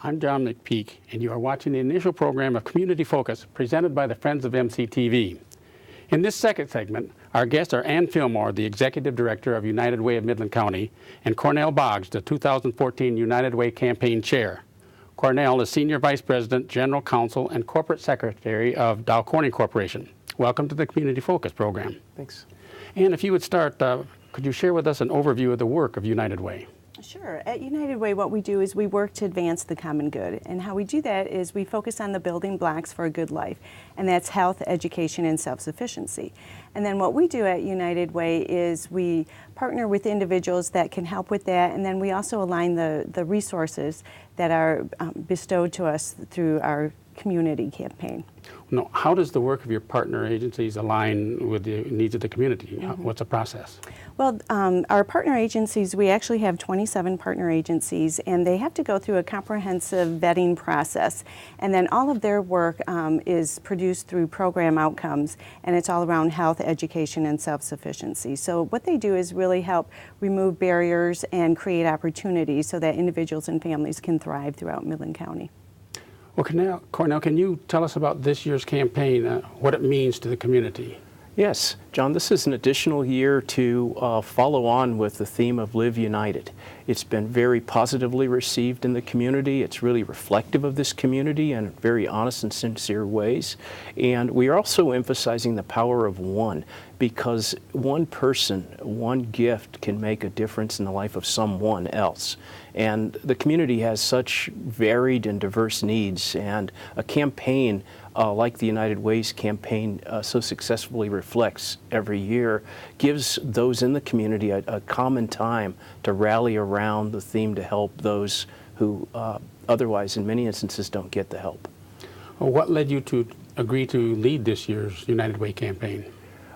I'm John McPeak, and you are watching the initial program of Community Focus presented by the Friends of MCTV. In this second segment, our guests are Ann Fillmore, the Executive Director of United Way of Midland County, and Cornell Boggs, the 2014 United Way Campaign Chair. Cornell is Senior Vice President, General Counsel, and Corporate Secretary of Dow Corning Corporation. Welcome to the Community Focus program. Thanks. And if you would start, could you share with us an overview of the work of United Way? Sure. At United Way, what we do is we work to advance the common good. And how we do that is we focus on the building blocks for a good life, and that's health, education, and self-sufficiency. And then what we do at United Way is we partner with individuals that can help with that, and then we also align the resources that are bestowed to us through our community campaign. Now, how does the work of your partner agencies align with the needs of the community? What's the process? Well, our partner agencies, we actually have 27 partner agencies, and they have to go through a comprehensive vetting process. And then all of their work is produced through program outcomes, and it's all around health, education, and self-sufficiency. So what they do is really help remove barriers and create opportunities so that individuals and families can thrive throughout Midland County. Well, Cornell, can you tell us about this year's campaign, what it means to the community? Yes, John, this is an additional year to follow on with the theme of Live United. It's been very positively received in the community. It's really reflective of this community in very honest and sincere ways. And we are also emphasizing the power of one, because one person, one gift can make a difference in the life of someone else. And the community has such varied and diverse needs, and a campaign like the United Way's campaign so successfully reflects every year, gives those in the community a common time to rally around the theme to help those who otherwise, in many instances, don't get the help. Well, what led you to agree to lead this year's United Way campaign?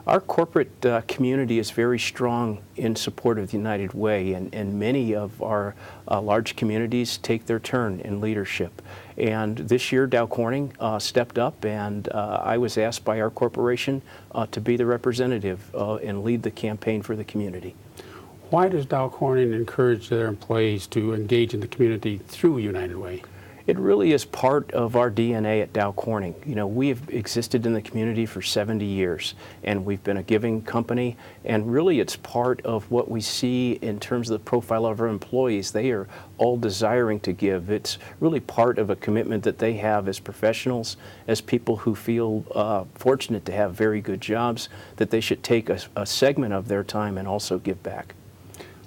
Our corporate community is very strong in support of the United Way, and many of our large communities take their turn in leadership. And this year, Dow Corning stepped up, and I was asked by our corporation to be the representative and lead the campaign for the community. Why does Dow Corning encourage their employees to engage in the community through United Way? It really is part of our DNA at Dow Corning. You know, we have existed in the community for 70 years, and we've been a giving company, and really it's part of what we see in terms of the profile of our employees. They are all desiring to give. It's really part of a commitment that they have as professionals, as people who feel fortunate to have very good jobs, that they should take a segment of their time and also give back.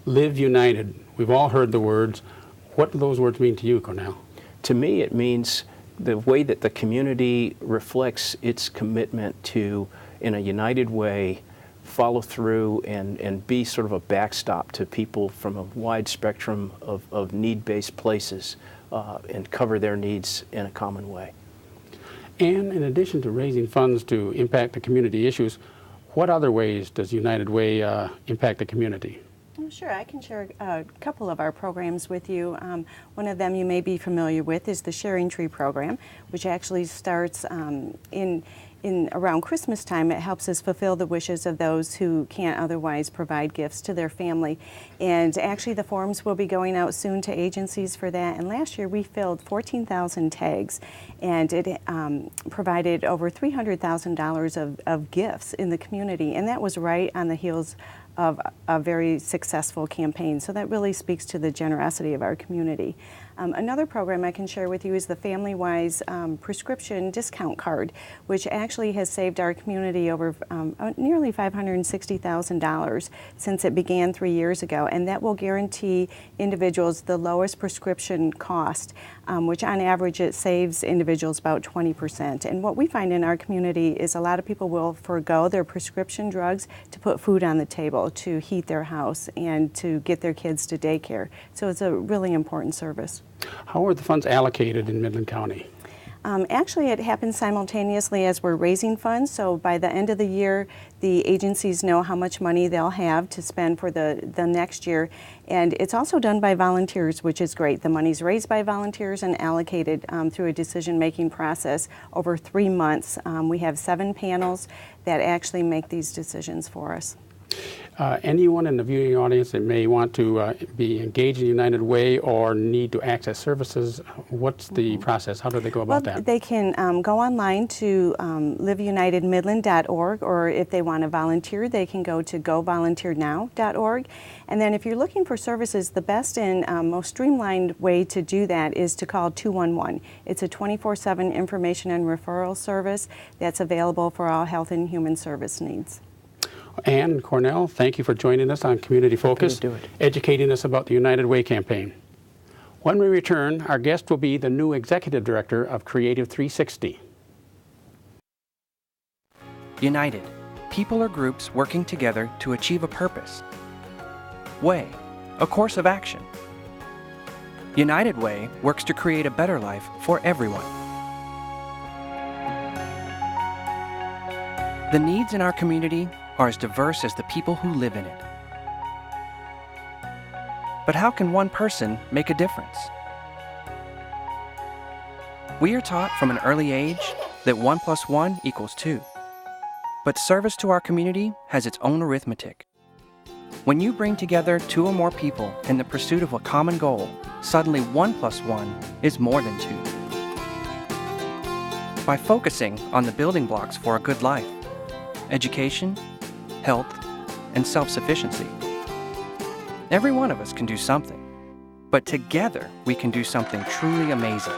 Live United. We've all heard the words. What do those words mean to you, Cornell? To me, it means the way that the community reflects its commitment to, in a united way, follow through and be sort of a backstop to people from a wide spectrum of need-based places and cover their needs in a common way. And in addition to raising funds to impact the community issues, what other ways does United Way impact the community? Sure, I can share a couple of our programs with you. One of them you may be familiar with is the Sharing Tree program, which actually starts in around Christmas time. It helps us fulfill the wishes of those who can't otherwise provide gifts to their family. And actually the forms will be going out soon to agencies for that. And last year we filled 14,000 tags, and it provided over $300,000 of gifts in the community. And that was right on the heels of a very successful campaign. So that really speaks to the generosity of our community. Another program I can share with you is the FamilyWise prescription discount card, which actually has saved our community over nearly $560,000 since it began 3 years ago. And that will guarantee individuals the lowest prescription cost, which on average it saves individuals about 20%. And what we find in our community is a lot of people will forego their prescription drugs to put food on the table, to heat their house, and to get their kids to daycare. So it's a really important service. How are the funds allocated in Midland County? Actually, it happens simultaneously as we're raising funds. So by the end of the year, the agencies know how much money they'll have to spend for the next year. And it's also done by volunteers, which is great. The money's raised by volunteers and allocated through a decision-making process over 3 months. We have 7 panels that actually make these decisions for us. Anyone in the viewing audience that may want to be engaged in United Way or need to access services, what's the process? How do they go about that? They can go online to liveunitedmidland.org, or if they want to volunteer, they can go to govolunteernow.org. And then if you're looking for services, the best and most streamlined way to do that is to call 211. It's a 24/7 information and referral service that's available for all health and human service needs. Ann Cornell, thank you for joining us on Community Focus, do it. educating us about the United Way campaign. When we return, our guest will be the new Executive Director of Creative 360. United, people or groups working together to achieve a purpose. Way, a course of action. United Way works to create a better life for everyone. The needs in our community are as diverse as the people who live in it. But how can one person make a difference? We are taught from an early age that 1 + 1 = 2. But service to our community has its own arithmetic. When you bring together 2 or more people in the pursuit of a common goal, suddenly 1 + 1 is more than 2. By focusing on the building blocks for a good life, education, health, and self-sufficiency, every one of us can do something. But together, we can do something truly amazing.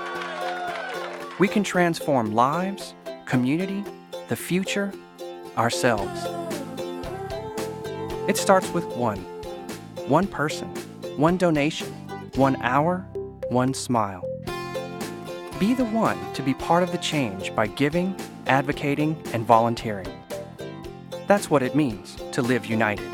We can transform lives, community, the future, ourselves. It starts with one person, one donation, 1 hour, 1 smile. Be the one to be part of the change by giving, advocating, and volunteering. That's what it means to live united.